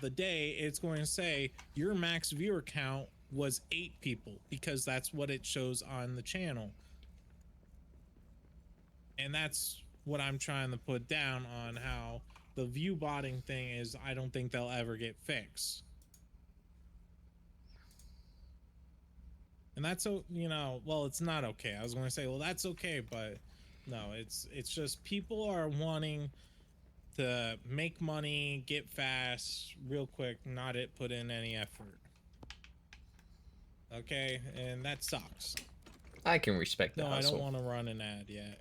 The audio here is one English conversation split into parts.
the day, it's going to say your max viewer count was 8 people because that's what it shows on the channel. And that's what I'm trying to put down on how the view botting thing is. I don't think they'll ever get fixed. And that's, you know, well, it's not okay. I was going to say, well, that's okay, but no, it's just people are wanting to make money, get fast, real quick, not put in any effort. Okay, and that sucks. I can respect the hustle. hustle. I don't want to run an ad yet.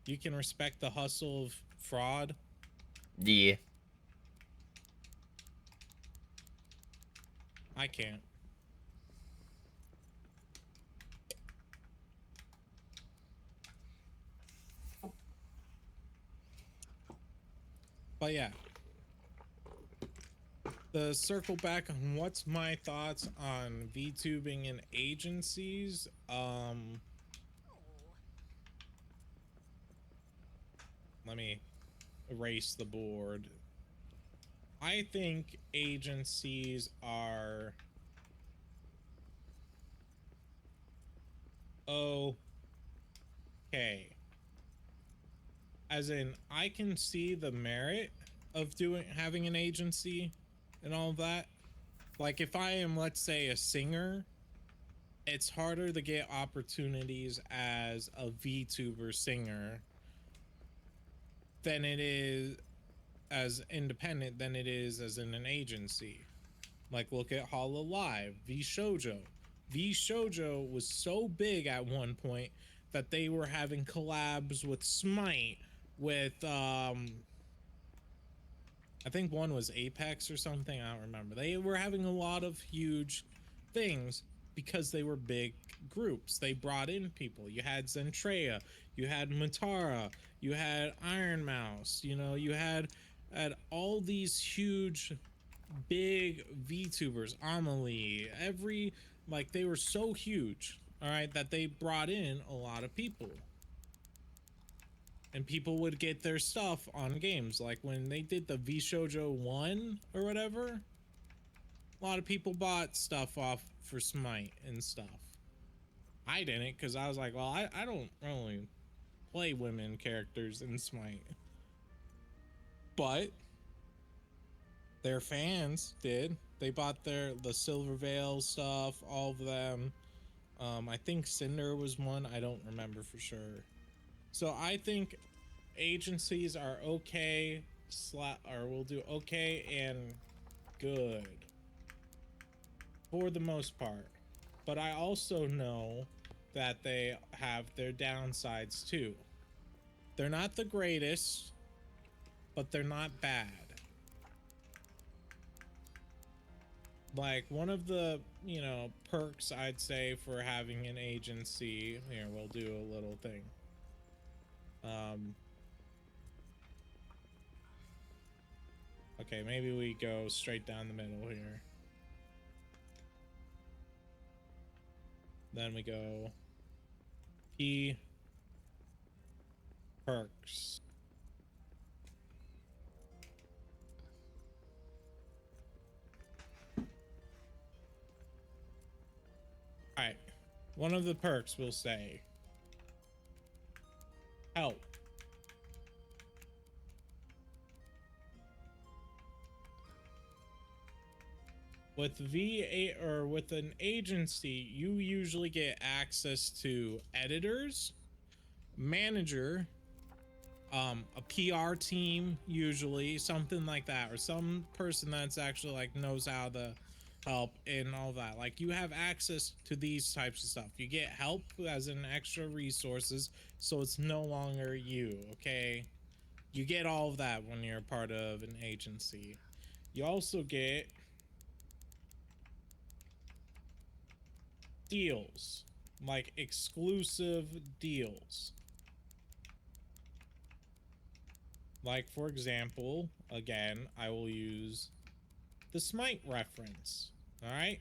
You can respect the hustle of fraud? Yeah. I can't. But yeah. To circle back on what's my thoughts on VTubing and agencies, let me erase the board. I think agencies are okay. As in, I can see the merit of having an agency and all of that. Like if I am, let's say, a singer, it's harder to get opportunities as a VTuber singer than it is as independent than it is as in an agency. Like look at Hollow Live, VShojo. VShojo was so big at one point that they were having collabs with Smite, with I think one was Apex or something, I don't remember. They were having a lot of huge things because they were big groups. They brought in people. You had Zentreya, you had Matara, you had Iron Mouse, you know, you had all these huge big VTubers, Amelie, like they were so huge, all right, that they brought in a lot of people. And people would get their stuff on games. Like when they did the VShojo 1 or whatever, a lot of people bought stuff off for Smite and stuff. I didn't, because I was like, well, I don't really play women characters in Smite. But their fans did. They bought the Silver Veil stuff, all of them. I think Cinder was one. I don't remember for sure. So I think agencies are okay, or will do okay and good for the most part. But I also know that they have their downsides too. They're not the greatest, but they're not bad. Like one of the, you know, perks I'd say for having an agency, here we'll do a little thing. Okay, maybe we go straight down the middle here. Then we go P perks. All right, one of the perks will say help. With V8 or with an agency, you usually get access to editors, manager, a PR team, usually something like that, or some person that's actually like knows how to help and all that. Like you have access to these types of stuff. You get help as an extra resources, so it's no longer you. Okay, you get all of that when you're part of an agency. You also get deals, like exclusive deals. Like for example, again, I will use the Smite reference. All right,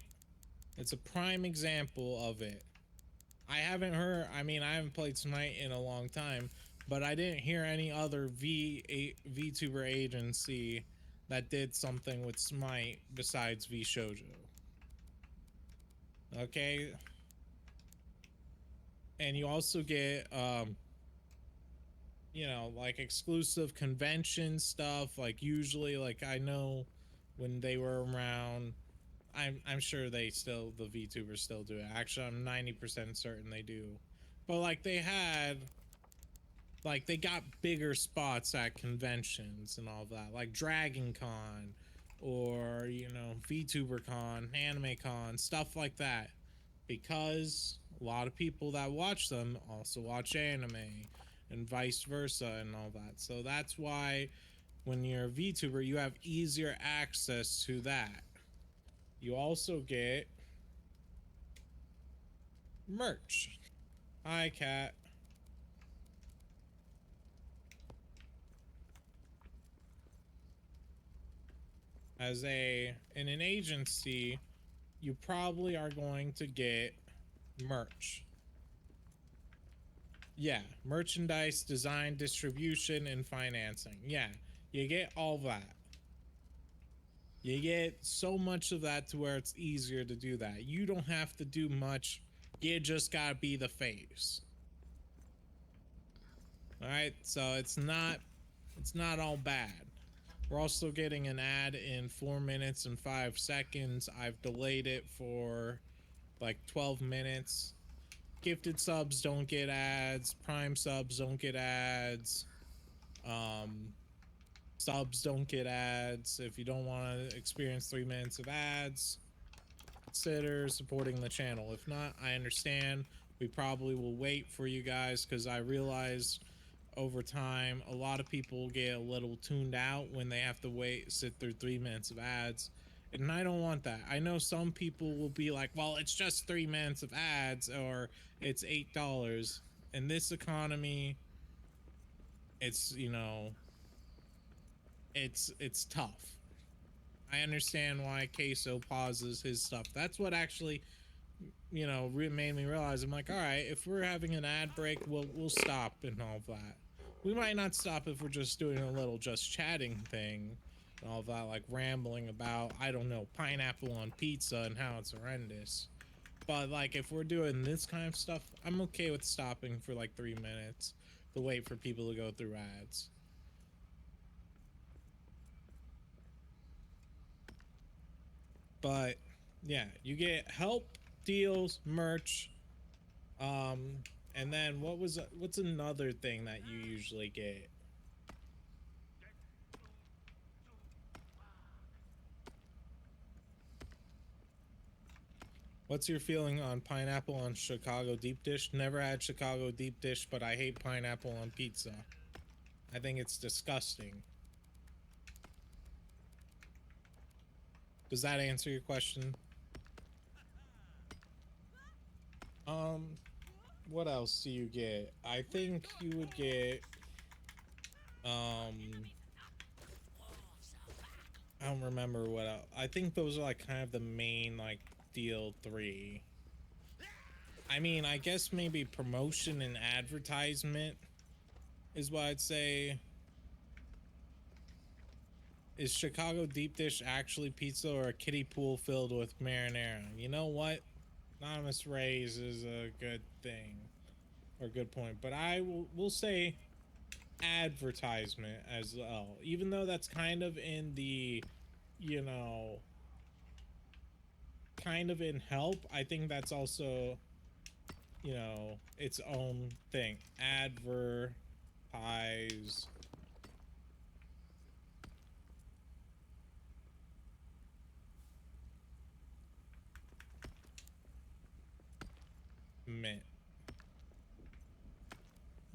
it's a prime example of it. I haven't played Smite in a long time, but I didn't hear any other VTuber agency that did something with Smite besides V Shoujo. Okay. And you also get you know, like exclusive convention stuff. Like usually, like I know when they were around, I'm sure they still, the VTubers still do it. Actually, I'm 90% certain they do. But like they had, like they got bigger spots at conventions and all that, like Dragon Con or, you know, VTuber Con, Anime Con, stuff like that. Because a lot of people that watch them also watch anime and vice versa and all that. So that's why when you're a VTuber, you have easier access to that. You also get merch. Hi, Cat. As in an agency, you probably are going to get merch. Yeah, merchandise, design, distribution, and financing. Yeah, you get all that. You get so much of that to where it's easier to do that. You don't have to do much. You just gotta be the face. All right, so it's not all bad. We're also getting an ad in 4 minutes and 5 seconds. I've delayed it for like 12 minutes. Gifted subs don't get ads. Prime subs don't get ads. Subs don't get ads. If you don't want to experience 3 minutes of ads, consider supporting the channel. If not, I understand. We probably will wait for you guys because I realize over time a lot of people get a little tuned out when they have to sit through 3 minutes of ads, and I don't want that. I know some people will be like, well, it's just 3 minutes of ads, or it's $8. In this economy, it's, you know, it's tough. I understand why Queso pauses his stuff. That's what actually, you know, made me realize, I'm like, all right, if we're having an ad break, we'll stop and all that. We might not stop if we're just doing a little just chatting thing and all that, like rambling about, I don't know, pineapple on pizza and how it's horrendous. But like if we're doing this kind of stuff, I'm okay with stopping for like 3 minutes to wait for people to go through ads. But yeah, you get help, deals, merch, and then what's another thing that you usually get? What's your feeling on pineapple on Chicago deep dish? Never had Chicago deep dish, but I hate pineapple on pizza. I think it's disgusting. Does that answer your question? What else do you get? I think you would get, I don't remember what else. I think those are like kind of the main like deal 3. I mean, I guess maybe promotion and advertisement is what I'd say. Is Chicago deep dish actually pizza or a kiddie pool filled with marinara? You know what? Anonymous raise is a good thing or good point, but I will say advertisement as well, even though that's kind of in the, you know, kind of in help. I think that's also, you know, its own thing. Advertise.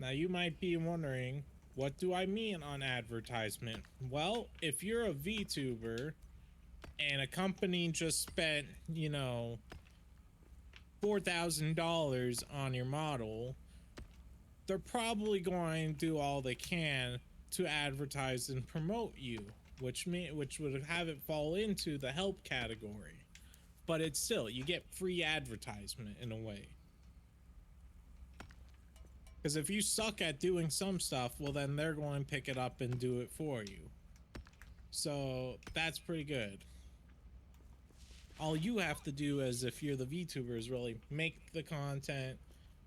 Now you might be wondering, what do I mean on advertisement? Well, if you're a VTuber and a company just spent, you know, $4,000 on your model, they're probably going to do all they can to advertise and promote you, which would have it fall into the help category. But it's still, you get free advertisement in a way. Because if you suck at doing some stuff, well then they're going to pick it up and do it for you. So that's pretty good. All you have to do as if you're the VTuber is really make the content,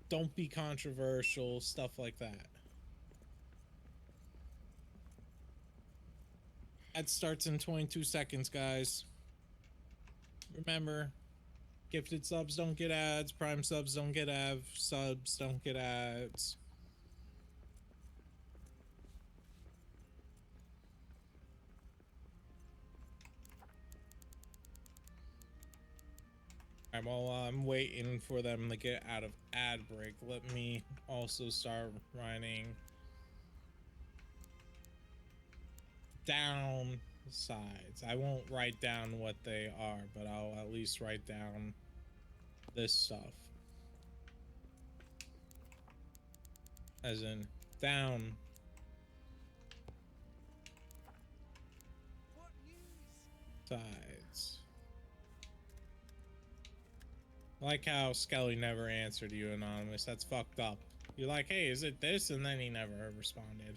don't be controversial, stuff like that. Ad starts in 22 seconds, guys. Remember, gifted subs don't get ads, prime subs don't get ads, subs don't get ads. Alright, while I'm waiting for them to get out of ad break, let me also start writing down sides. I won't write down what they are, but I'll at least write down this stuff. As in down sides. I like how Skelly never answered you, Anonymous. That's fucked up. You're like, hey, is it this? And then he never responded.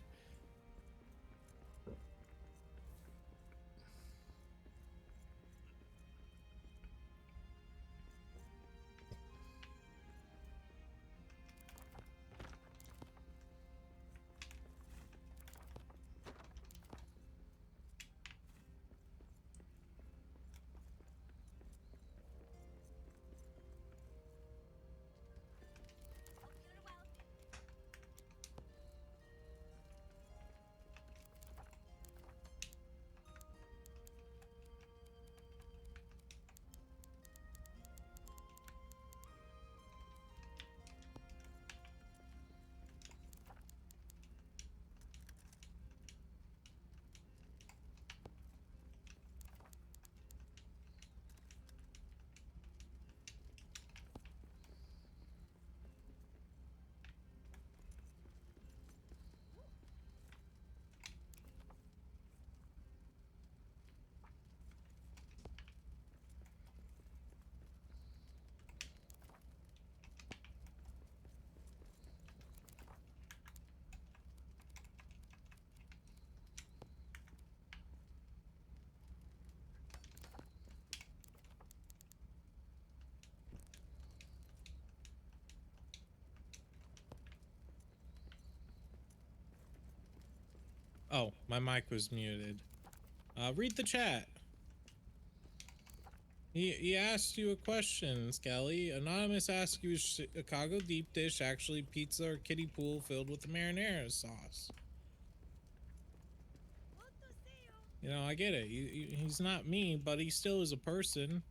Oh, my mic was muted. Read the chat. He asked you a question, Skelly. Anonymous asked you, is Chicago deep dish actually pizza or kiddie pool filled with the marinara sauce? You know, I get it. He's not me, but he still is a person.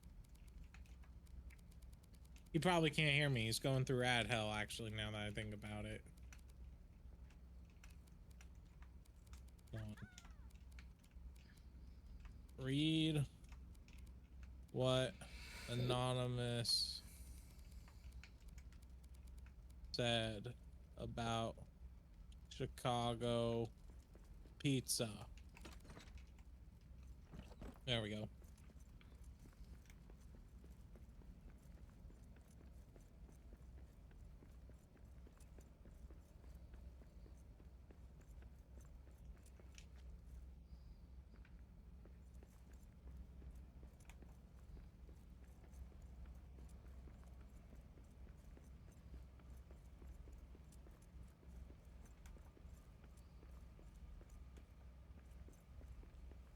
He probably can't hear me. He's going through ad hell, actually, now that I think about it. Read what Anonymous said about Chicago pizza. There we go.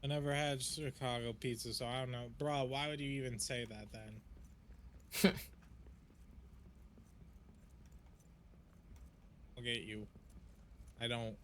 I never had Chicago pizza, so I don't know. Bro, why would you even say that then? I'll get you. I don't.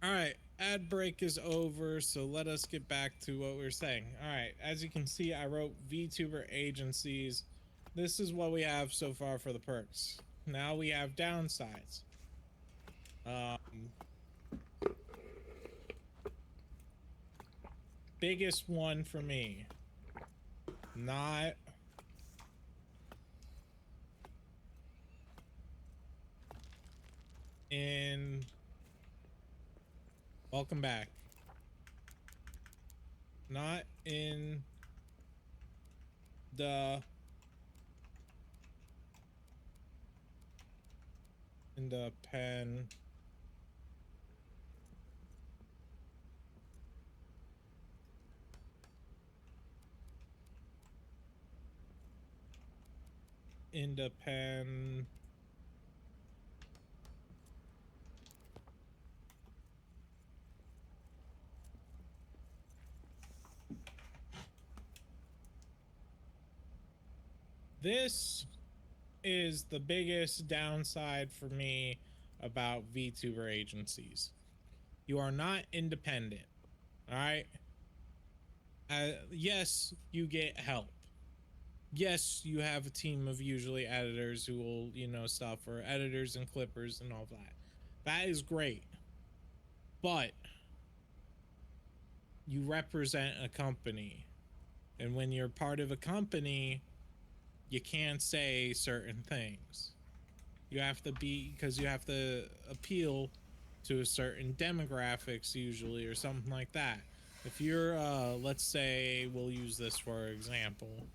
All right, ad break is over, so let us get back to what we were saying. All right, as you can see, I wrote VTuber agencies. This is what we have so far for the perks. Now we have downsides. Biggest one for me, not in welcome back. Not in the pen. Independent. This is the biggest downside for me about VTuber agencies. You are not independent. All right. Yes, you get help. Yes, you have a team of usually editors who will, you know, stuff, or editors and clippers and all that. That is great. But you represent a company. And when you're part of a company, you can't say certain things. You have to be, because you have to appeal to a certain demographics usually, or something like that. If you're let's say, we'll use this for example,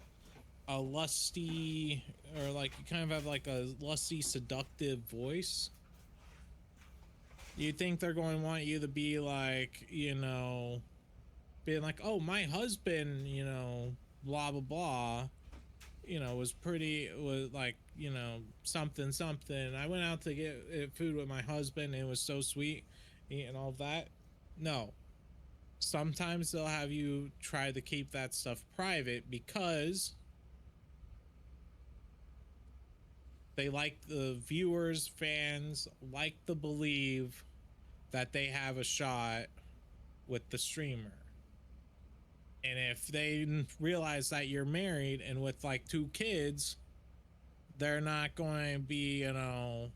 a lusty, or like you kind of have like a lusty seductive voice, you think they're going to want you to be like, you know, being like, oh, my husband, you know, blah blah blah, you know, was like, you know, something something. I went out to get food with my husband and it was so sweet and all that. No. Sometimes they'll have you try to keep that stuff private because they like the viewers, fans like to believe that they have a shot with the streamer. And if they realize that you're married and with like 2 kids, they're not going to be, you know,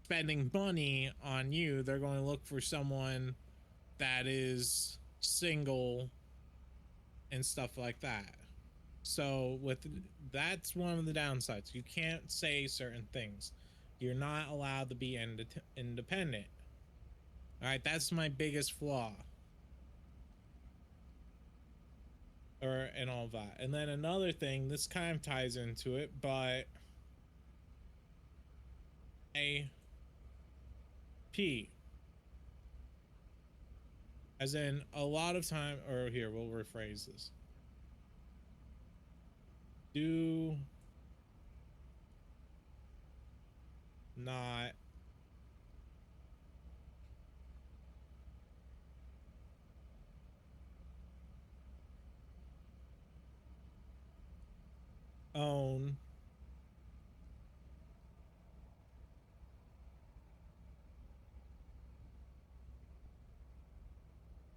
spending money on you. They're going to look for someone that is single and stuff like that. So that's one of the downsides. You can't say certain things. You're not allowed to be independent. All right, that's my biggest flaw. And all that. And then another thing, this kind of ties into it, but as in a lot of time, or here, we'll rephrase this. Do not own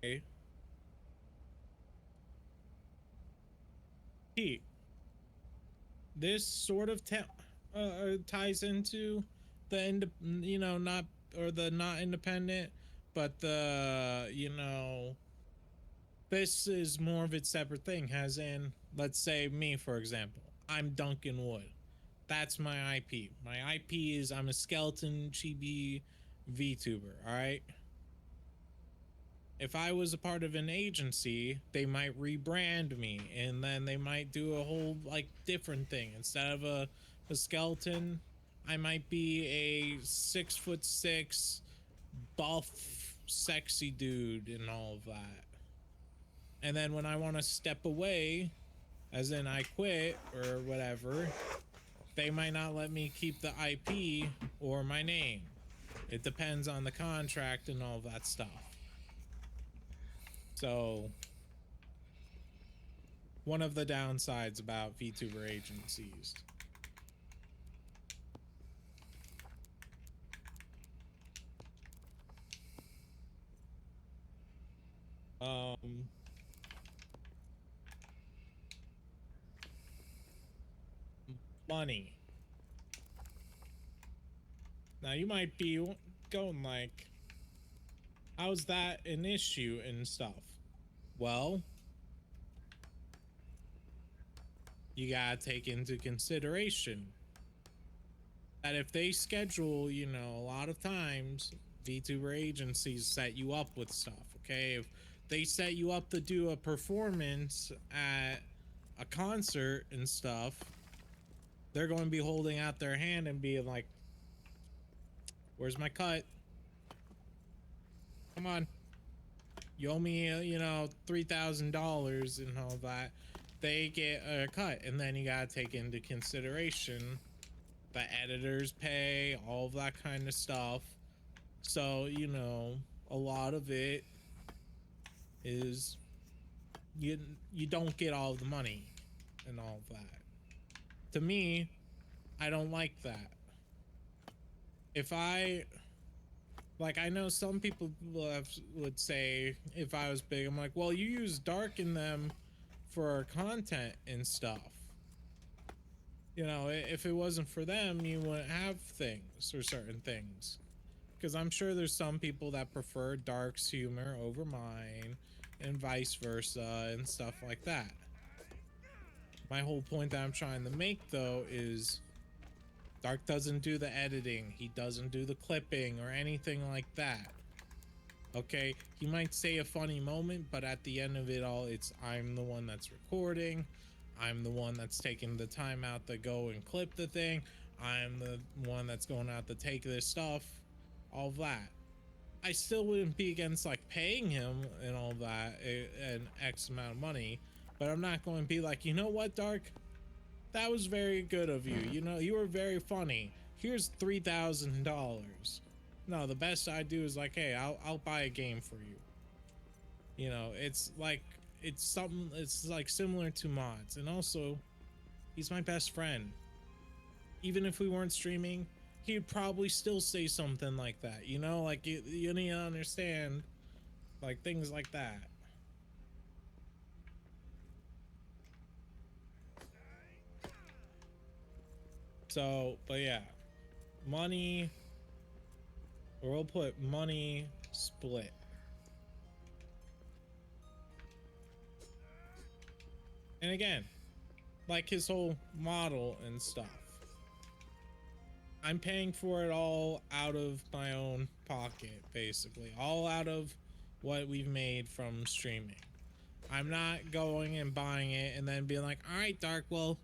a P. This sort of ties into the you know, not, or the not independent, but the, you know, this is more of its separate thing. As in, let's say me, for example, I'm Duncan Wood. That's my IP. My IP is I'm a skeleton chibi VTuber. All right. If I was a part of an agency, they might rebrand me, and then they might do a whole like different thing. Instead of a skeleton, I might be a 6'6" buff sexy dude and all of that. And then when I want to step away, as in I quit or whatever, they might not let me keep the IP or my name. It depends on the contract and all that stuff. So one of the downsides about VTuber agencies. Money. Now you might be going like, how's that an issue and stuff? Well, you gotta take into consideration, that if they schedule, you know, a lot of times VTuber agencies set you up with stuff. Okay, if they set you up to do a performance at a concert and stuff, they're going to be holding out their hand and being like, "Where's my cut? Come on, you owe me, you know, $3,000 and all that." They get a cut, and then you gotta take into consideration the editor's pay, all of that kind of stuff. So, you know, a lot of it is you you don't get all of the money and all of that. To me, I don't like that. If I like, I know some people would say if I was big, I'm like, well, you use dark in them for content and stuff. You know, if it wasn't for them, you wouldn't have things or certain things. Because I'm sure there's some people that prefer Dark's humor over mine and vice versa and stuff like that. My whole point that I'm trying to make, though, is Dark doesn't do the editing. He doesn't do the clipping or anything like that. Okay, he might say a funny moment, but at the end of it all, it's I'm the one that's recording. I'm the one that's taking the time out to go and clip the thing. I'm the one that's going out to take this stuff. All that. I still wouldn't be against like paying him and all that, an X amount of money, but I'm not going to be like, you know what, Dark? That was very good of you. You know, you were very funny. Here's $3,000. No, the best I do is like, hey, I'll buy a game for you. You know, it's like it's like similar to mods, and also he's my best friend. Even if we weren't streaming, he'd probably still say something like that. You know, like you need to understand, like things like that. So, but yeah, money, or we'll put money split. And again, like his whole model and stuff, I'm paying for it all out of my own pocket, basically. All out of what we've made from streaming. I'm not going and buying it and then being like, all right, Dark, well,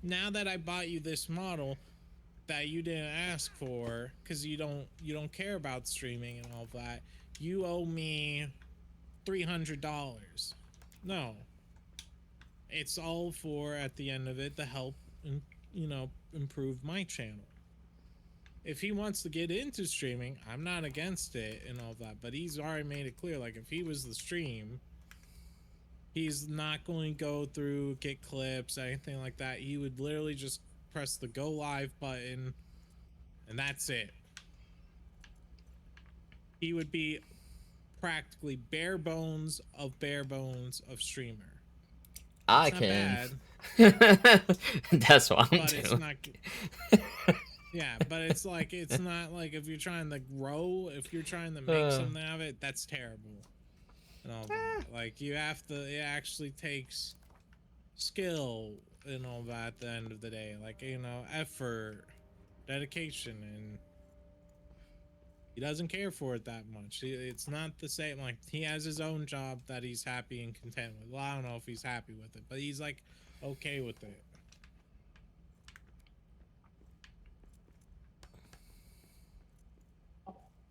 now that I bought you this model that you didn't ask for, because you don't care about streaming and all that, you owe me $300. No. It's all for, at the end of it, to help, you know, improve my channel. If he wants to get into streaming, I'm not against it and all that, but he's already made it clear, like, if he was the stream, he's not going to go through, get clips, anything like that. He would literally just press the go live button, and that's it. He would be practically bare bones of streamer. I It's not can. bad. That's what I'm But doing. it's not. Yeah, but it's not like if you're trying to grow, if you're trying to make something out of it, that's terrible. And all that. Like you have to, it actually takes skill and all that at the end of the day. Like, you know, effort, dedication, and he doesn't care for it that much. It's not the same. Like, he has his own job that he's happy and content with. Well, I don't know if he's happy with it, but he's like okay with it.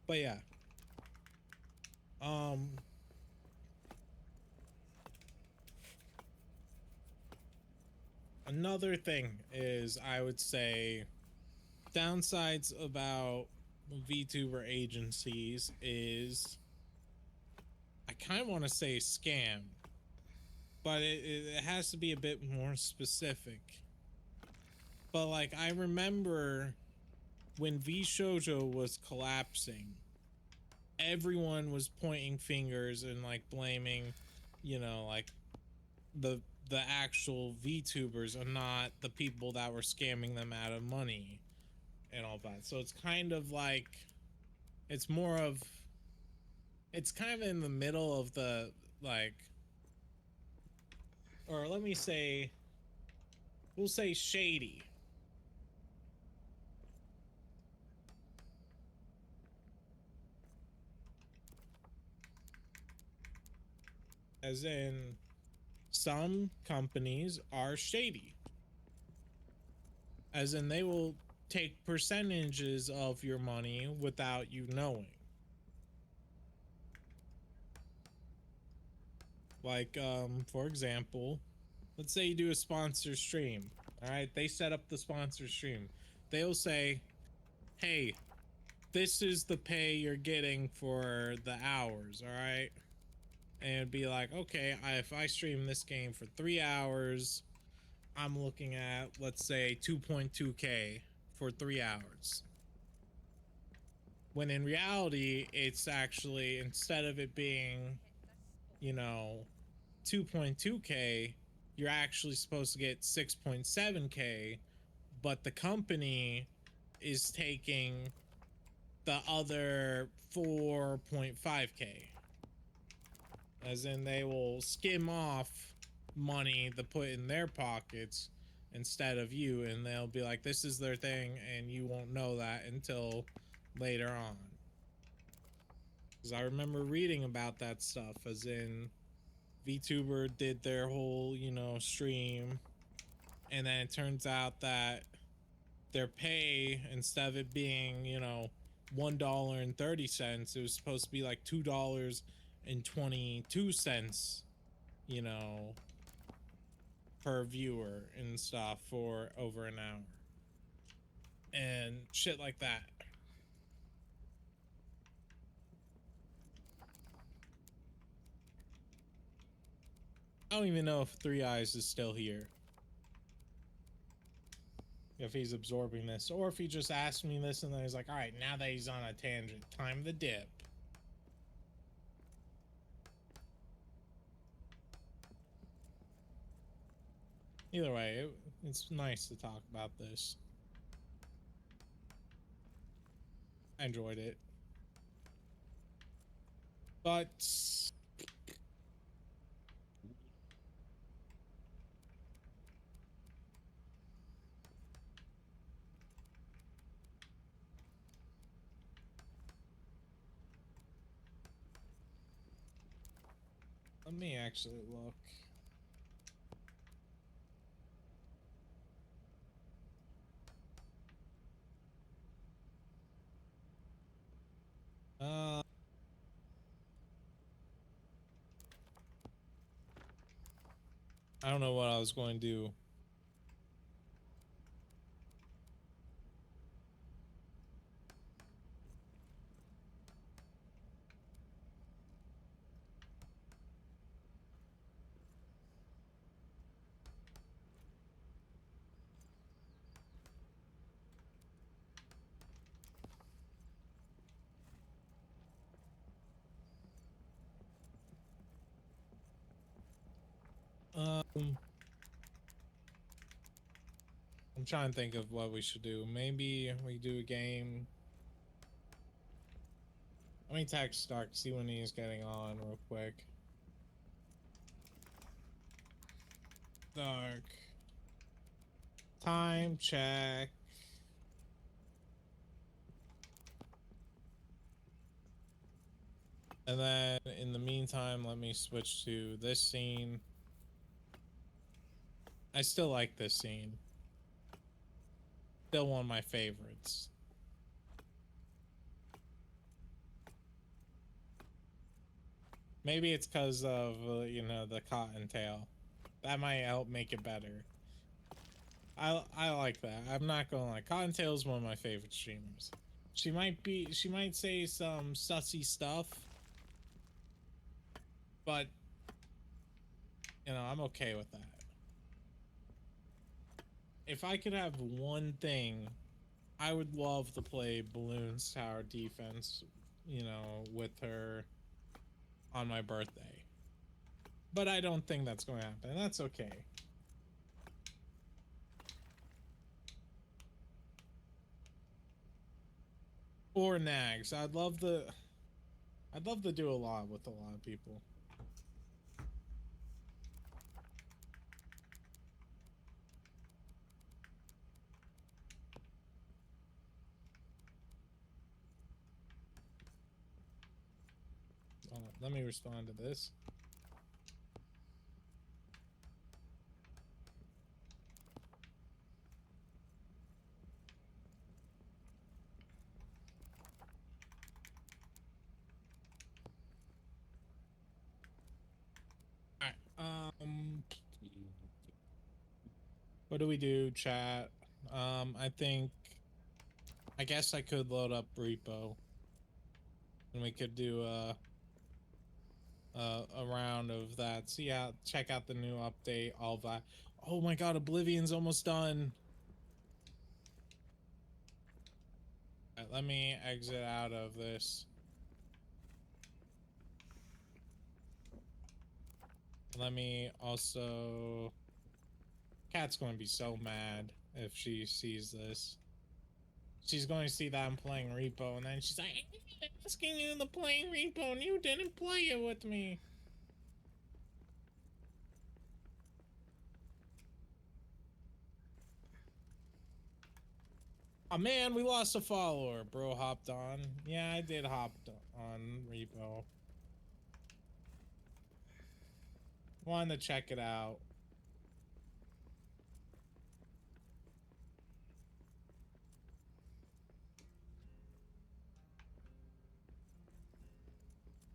But yeah. Another thing is, I would say, downsides about VTuber agencies is, I kind of want to say scam, but it has to be a bit more specific. But like, I remember when VShojo was collapsing, everyone was pointing fingers and like blaming, you know, like the actual VTubers and not the people that were scamming them out of money and all that. So it's kind of like, it's more of, it's kind of in the middle of the, like, or let me say, we'll say shady. As in, some companies are shady. As in, they will take percentages of your money without you knowing. Like, for example, let's say you do a sponsor stream. All right, they set up the sponsor stream. They'll say, hey, this is the pay you're getting for the hours, all right? And it'd be like, okay, if I stream this game for 3 hours, I'm looking at, let's say, 2.2K for 3 hours. When in reality, it's actually, instead of it being, you know, 2.2K, you're actually supposed to get 6.7K, but the company is taking the other 4.5K. As in, they will skim off money to put in their pockets instead of you, and they'll be like, this is their thing, and you won't know that until later on. Because I remember reading about that stuff, as in VTuber did their whole, you know, stream, and then it turns out that their pay, instead of it being, you know, $1.30, it was supposed to be like $2.22, you know, per viewer and stuff for over an hour. And shit like that. I don't even know if Three Eyes is still here. If he's absorbing this, or if he just asked me this and then he's like, all right, now that he's on a tangent, time to dip. Either way, it's nice to talk about this. I enjoyed it. But let me actually look. I don't know what I was going to do. I'm trying to think of what we should do. Maybe we do a game. Let me text Stark, see when he's getting on real quick. Stark. Time check. And then in the meantime, let me switch to this scene. I still like this scene. Still one of my favorites. Maybe it's because of, you know, the cottontail. That might help make it better. I like that. I'm not gonna lie. Cottontail is one of my favorite streamers. She might say some sussy stuff, but you know, I'm okay with that. If I could have one thing, I would love to play Balloons Tower Defense, you know, with her on my birthday. But I don't think that's going to happen. That's okay. Or Nags. I'd love to do a lot with a lot of people. Let me respond to this. What do we do, chat? I think, I guess I could load up repo, and we could do a round of that. See out, check out the new update, all that. Oh my god, Oblivion's almost done. Right, let me exit out of this. Let me also... Cat's going to be so mad if she sees this. She's going to see that I'm playing repo, and then she's like, I'm asking you to play repo, and you didn't play it with me. Oh man, we lost a follower. Bro hopped on. Yeah, I did hop on repo. Wanted to check it out.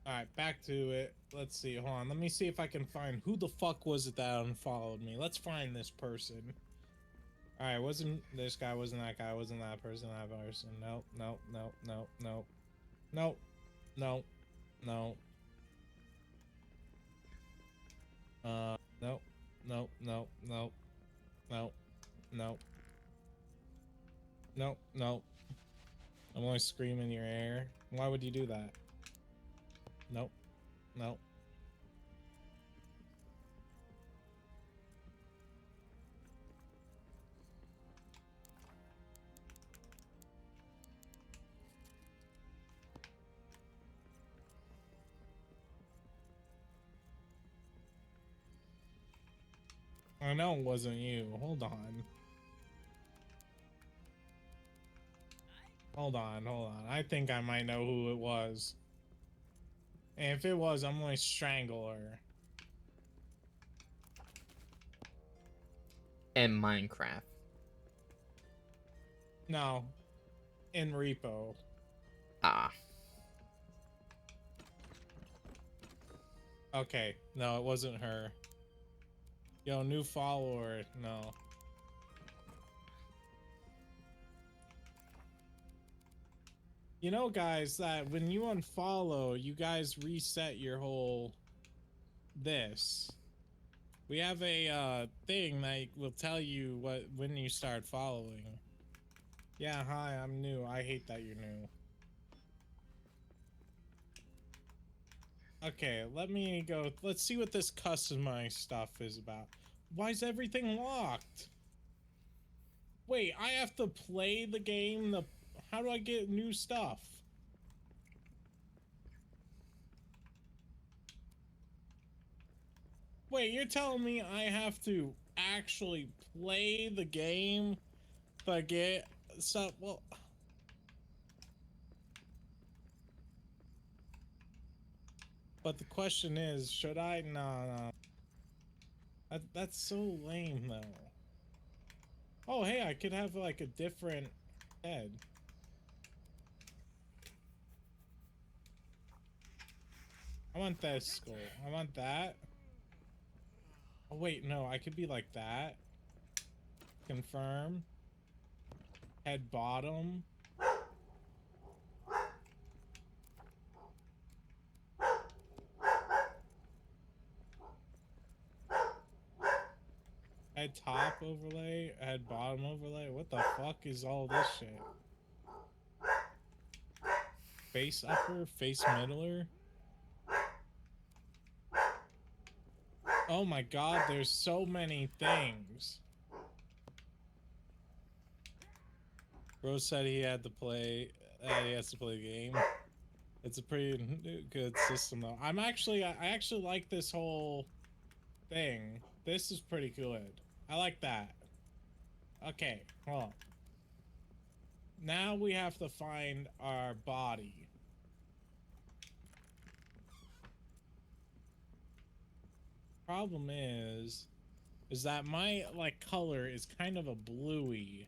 Alright, back to it. Let's see. Hold on. Let me see if I can find who the fuck was it that unfollowed me. Let's find this person. Alright, wasn't this guy, wasn't that guy, wasn't that person, that person. Nope, nope, nope, nope, nope. Nope, nope, nope. Nope, nope, nope, nope, nope, nope. Nope, nope. I'm gonna scream in your ear. Why would you do that? Nope, nope. I know it wasn't you. Hold on. Hold on, hold on. I think I might know who it was. And if it was, I'm gonna strangle her. And Minecraft. No. In repo. Ah. Okay. No, it wasn't her. Yo, new follower. No. You know, guys, that when you unfollow, you guys reset your whole this. We have a thing that will tell you when you start following. Yeah, hi, I'm new. I hate that you're new. Okay, let me go. Let's see what this customized stuff is about. Why is everything locked? Wait, I have to play the game? How do I get new stuff? Wait, you're telling me I have to actually play the game to get stuff? Well, but the question is, should I? No. That's so lame, though. Oh, hey, I could have like a different head. I want this skull. I want that. Oh, wait, no, I could be like that. Confirm. Head bottom. Head top overlay. Head bottom overlay. What the fuck is all this shit? Face upper. Face middler. Oh my god, there's so many things. Rose said he had to play. He has to play the game. It's a pretty good system, though. I actually like this whole thing. This is pretty good. I like that. Okay, hold on. Now we have to find our body. Problem is that my like color is kind of a bluey,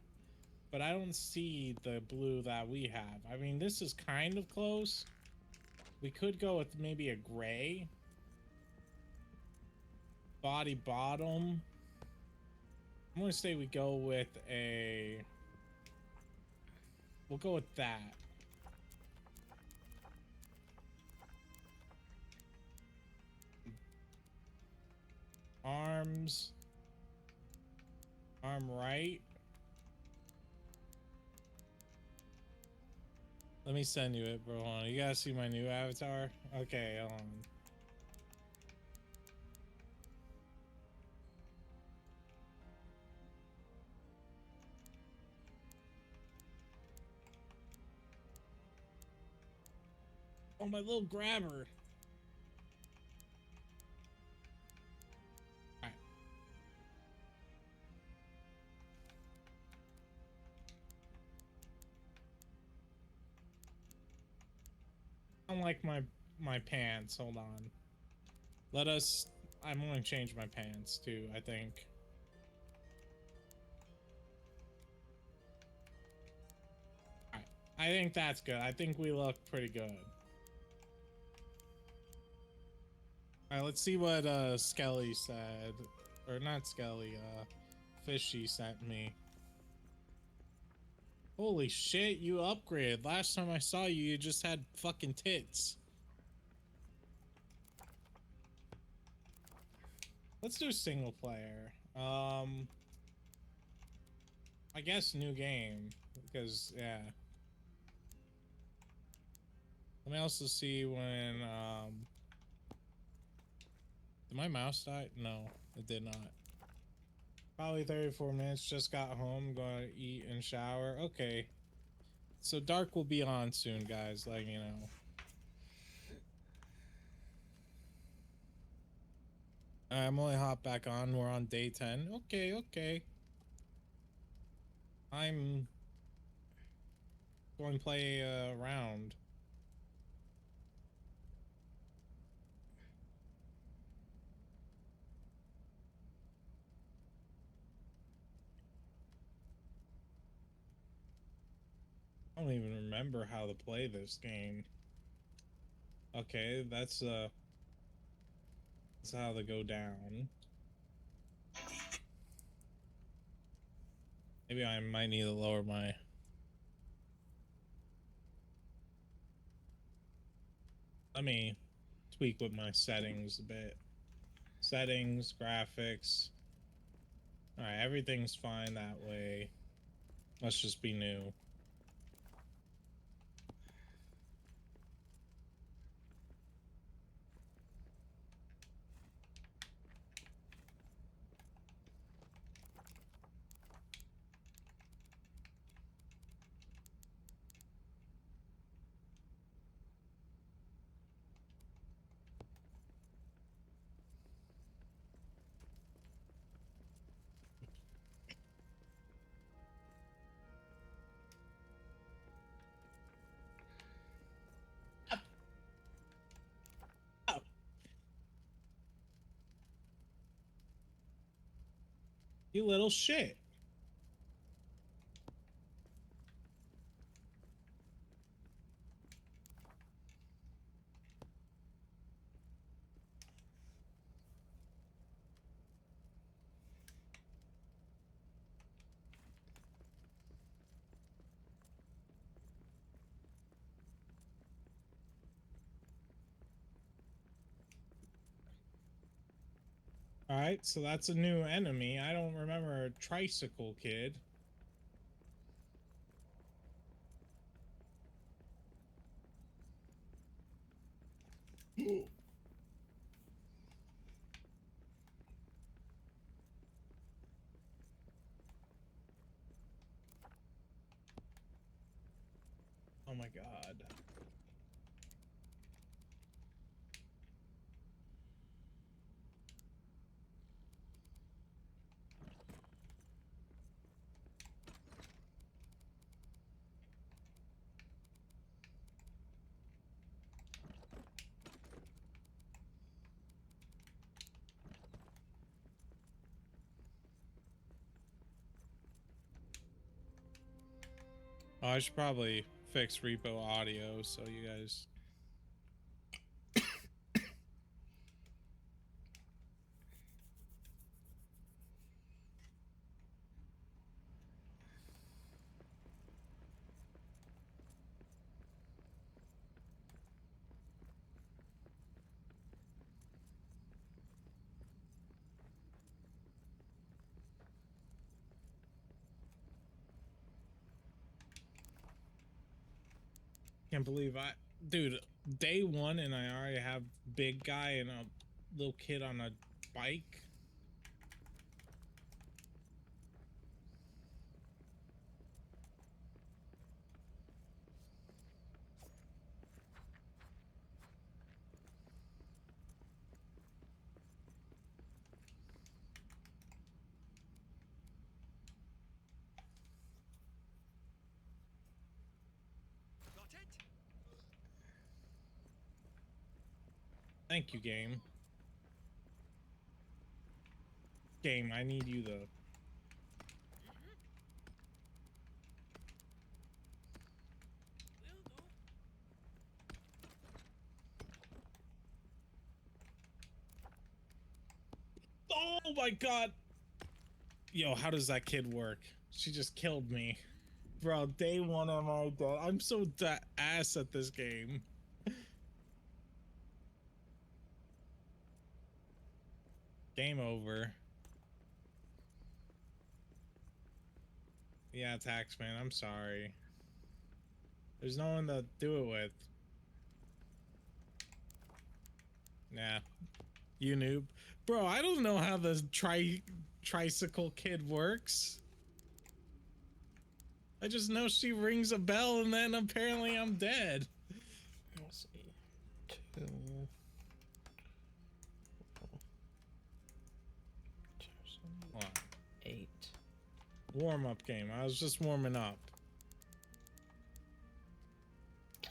but I don't see the blue that we have. I mean, this is kind of close. We could go with maybe a gray. Body bottom. I'm gonna say we go with a. We'll go with that. Arms. Arm right. Let me send you it, bro. Hold on. You gotta see my new avatar? Okay, hold on. Oh, my little grabber. Alright. I don't like my pants. Hold on. Let us. I'm gonna change my pants too, I think. Alright. I think that's good. I think we look pretty good. Alright, let's see what Skelly said. Or not Skelly, Fishy sent me. Holy shit, you upgraded. Last time I saw you, you just had fucking tits. Let's do single player. I guess new game. Because, yeah. Let me also see when, did my mouse die? No, it did not. Probably 34 minutes, just got home, going to eat and shower. Okay. So Dark will be on soon, guys, like, you know. I'm only hop back on. We're on day 10. Okay, okay. I'm going to play a round. I don't even remember how to play this game. Okay, that's how to go down. Maybe I might need to lower my. Let me tweak with my settings a bit. Settings, graphics. Alright, everything's fine that way. Let's just be new. Oh. You little shit. Alright, so that's a new enemy. I don't remember a tricycle kid. Oh my god. Oh, I should probably fix repo audio so you guys. Can't believe dude, day one and I already have big guy and a little kid on a bike. Thank you, game. Game, I need you though. Oh my god! Yo, how does that kid work? She just killed me. Bro, day one am I dead? I'm so ass at this game. Game over. Yeah, Taxman, I'm sorry. There's no one to do it with. Nah. You noob. Bro, I don't know how the tricycle kid works. I just know she rings a bell and then apparently I'm dead. Let's see. 2, 8. Warm-up game. I was just warming up.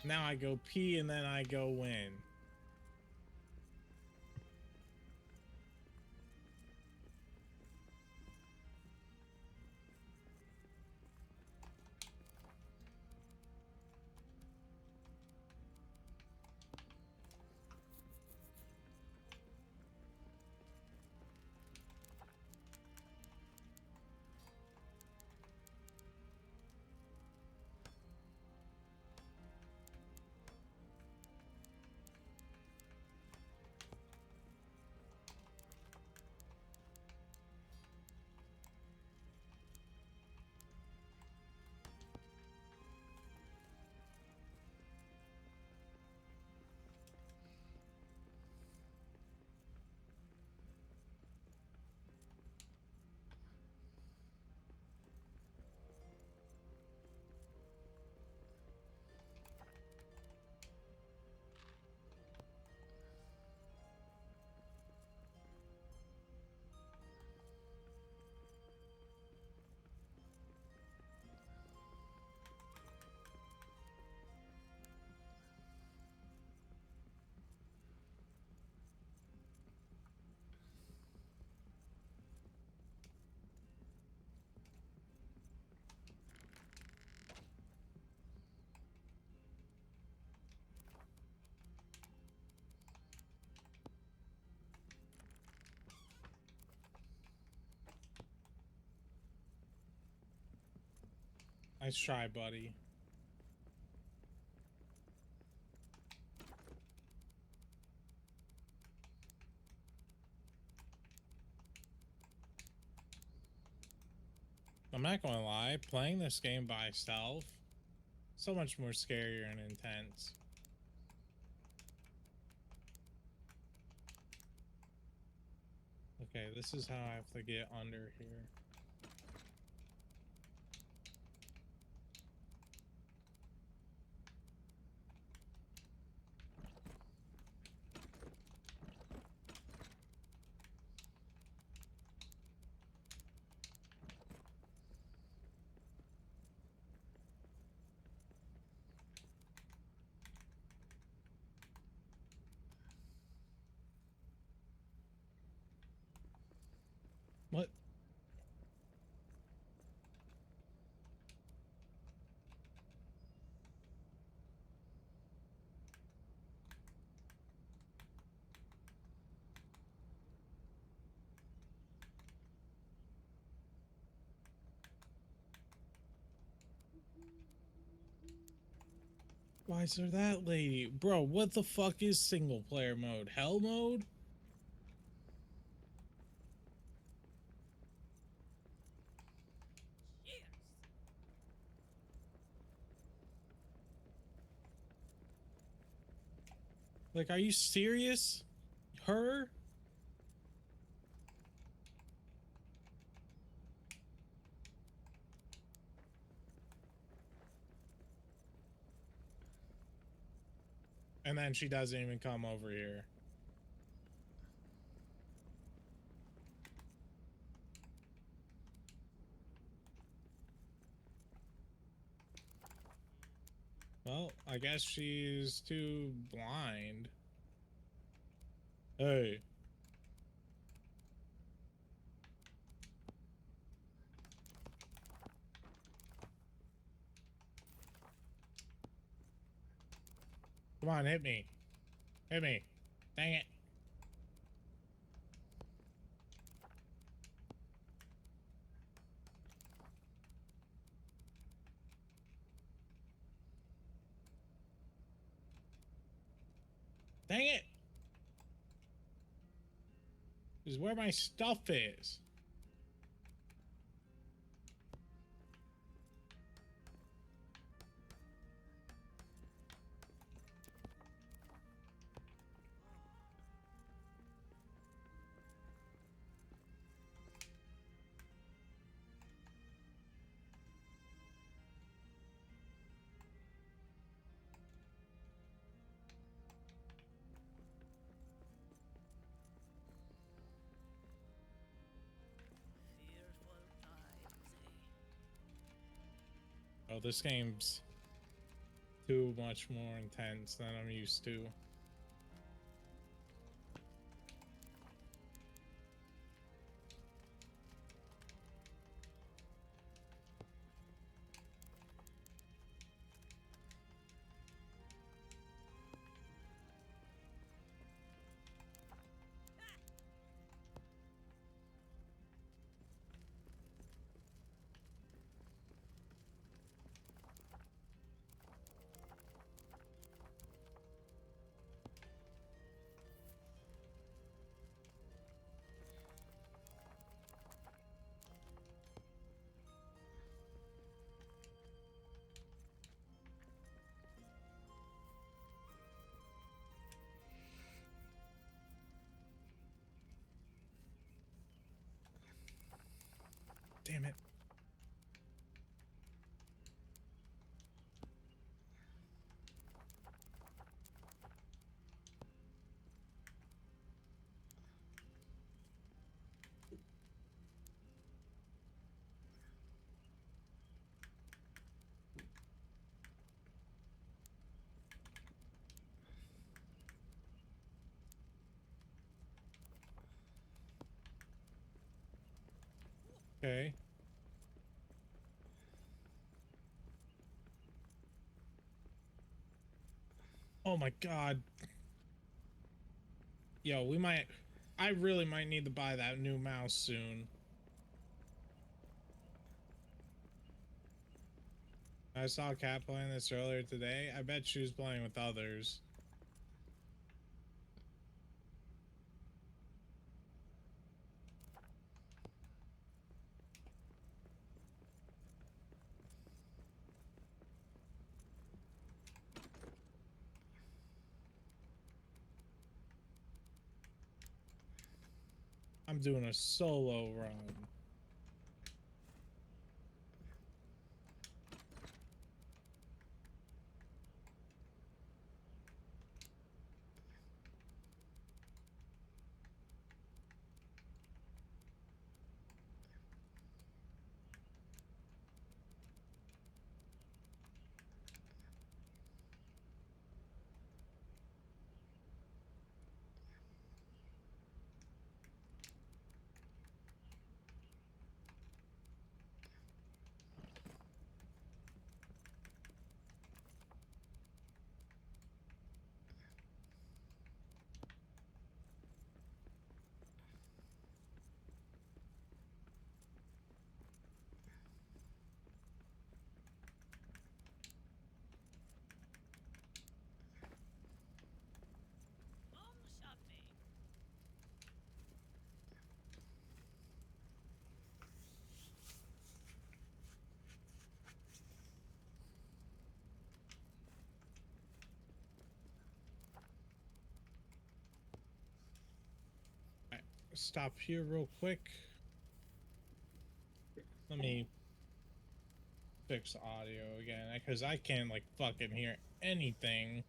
Now I go pee and then I go win. Nice try, buddy. I'm not gonna lie, playing this game by stealth, so much more scarier and intense. Okay, this is how I have to get under here. What? Why is there that lady? Bro, what the fuck is single player mode? Hell mode? Like, are you serious? Her? And then she doesn't even come over here. Well, I guess she's too blind. Hey. Come on, hit me. Hit me. Dang it. Dang it. This is where my stuff is. Oh, this game's too much more intense than I'm used to. Damn it. Okay. Oh my god. Yo, I really might need to buy that new mouse soon. I saw Kat playing this earlier today. I bet she was playing with others. I'm doing a solo run. stop here real quick. Let me fix audio again because I can't like fucking hear anything.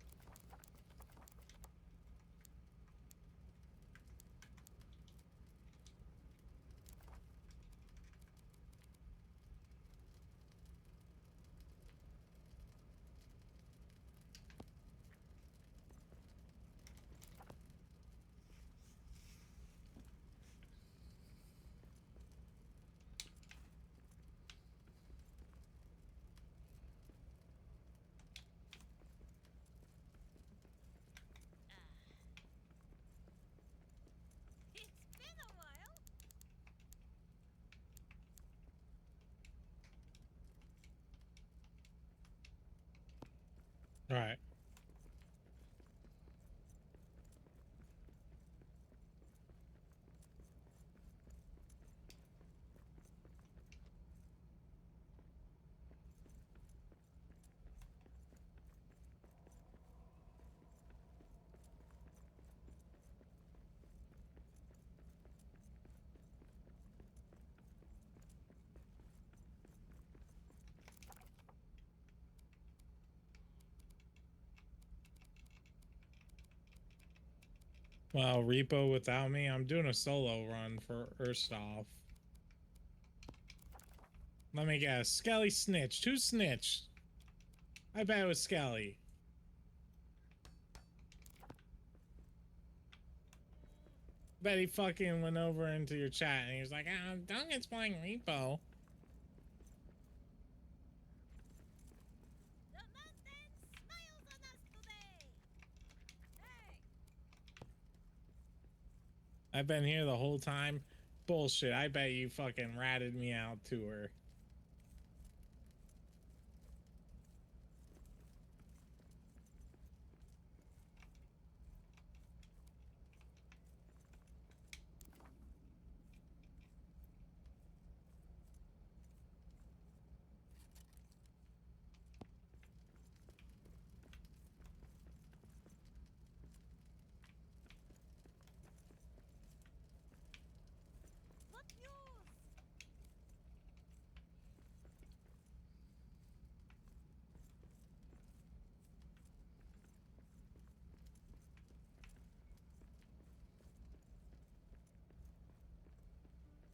All right. Well, repo without me. I'm doing a solo run for Urstov. Let me guess. Skelly snitched. Who snitched? I bet it was Skelly. Bet he fucking went over into your chat and he was like, Duncan's playing repo. I've been here the whole time. Bullshit. I bet you fucking ratted me out to her.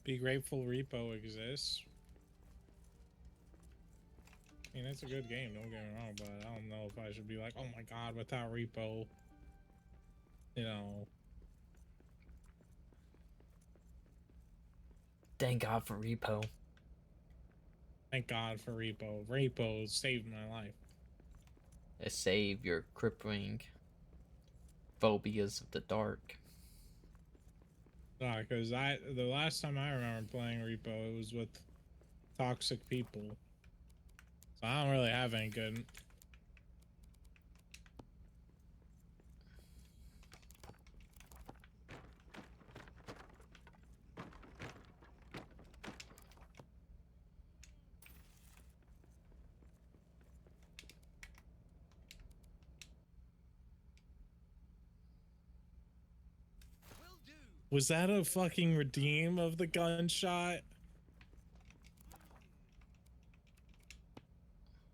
Be grateful repo exists. I mean, it's a good game, don't get me wrong, but I don't know if I should be like, oh my god, without repo, you know. Thank God for repo. Thank God for repo. Repo saved my life. To save your crippling phobias of the dark. Because the last time I remember playing repo, it was with toxic people. So I don't really have any good. Was that a fucking redeem of the gunshot?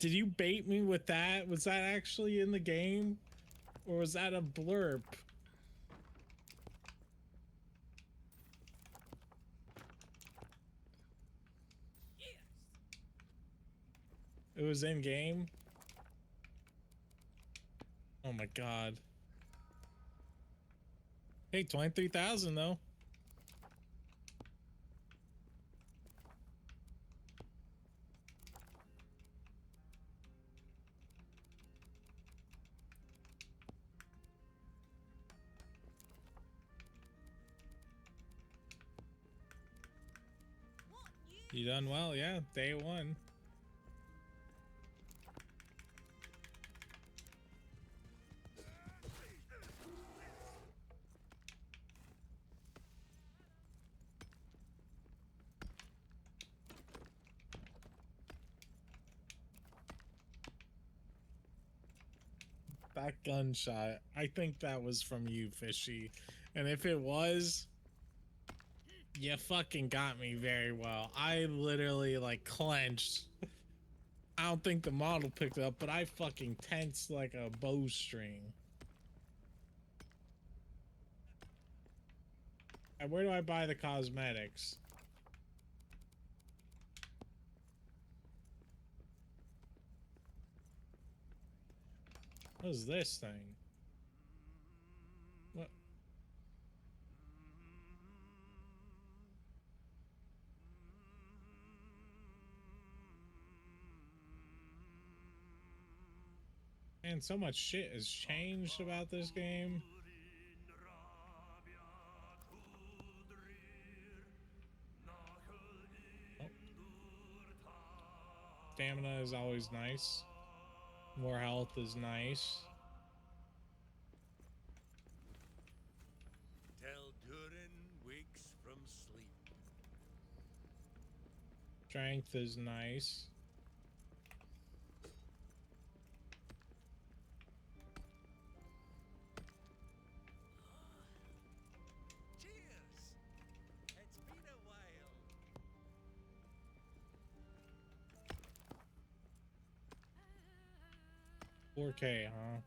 Did you bait me with that? Was that actually in the game? Or was that a blurb? It was in game? Oh my god. Hey, 23,000 though. You done well, yeah. Day one. That gunshot, I think that was from you, Fishy. And if it was, You fucking got me very well. I literally like clenched. I don't think the model picked up, but I fucking tensed like a bowstring. And where do I buy the cosmetics? What is this thing? What? Man, so much shit has changed about this game. Oh. Stamina is always nice. More health is nice. Till Durin wakes from sleep. Strength is nice. Cheers! It's been a while. 4K, huh?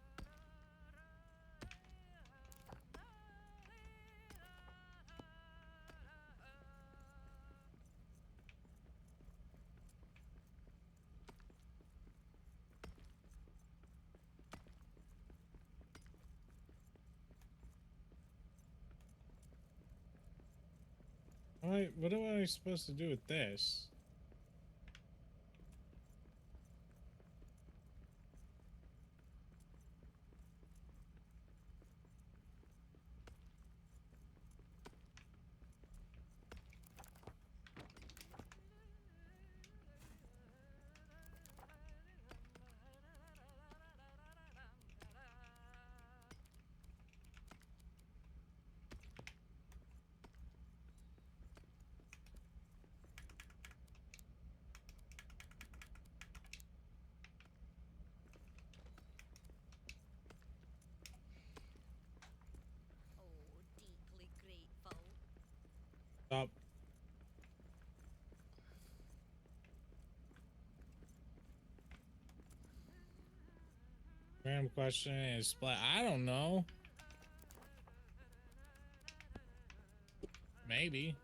What am I supposed to do with this? Oh, deeply grateful. Stop. Random question is split. I don't know. Maybe.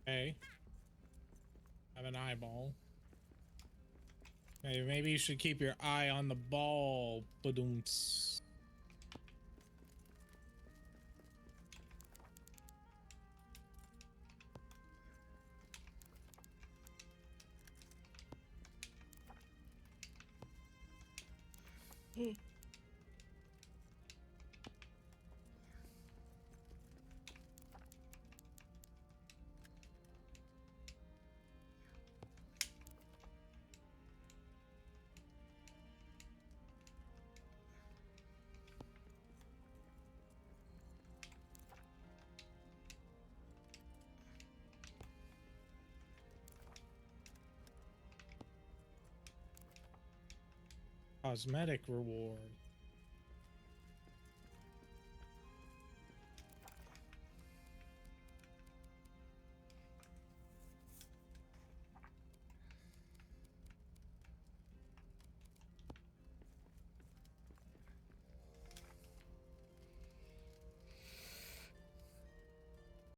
Hey. Have an eyeball. Hey, maybe you should keep your eye on the ball. Badoomts. Cosmetic reward.